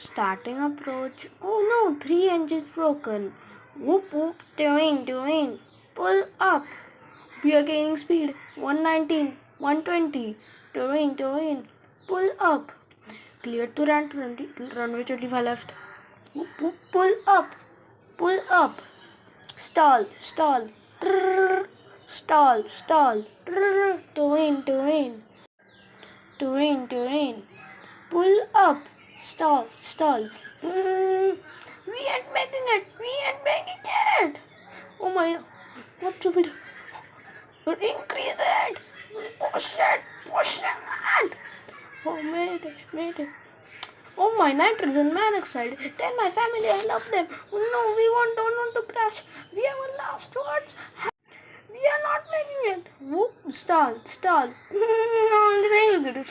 Starting approach. Oh no, 3 engines broken. Whoop whoop, doing. Pull up. We are gaining speed. 119, 120. Doing. Pull up. Clear to runway 25 left. Whoop whoop, pull up. Pull up. Stall. Trrr. Stall. Trrr. Doing. Pull up. Stall. We ain't making it. Oh my, what should we do? Increase it. Push it. Oh, made it. Oh my, nitrogen man excited. Tell my family I love them. Oh no, don't want to crash. We have a last words. We are not making it. Whoop, stall. Very good.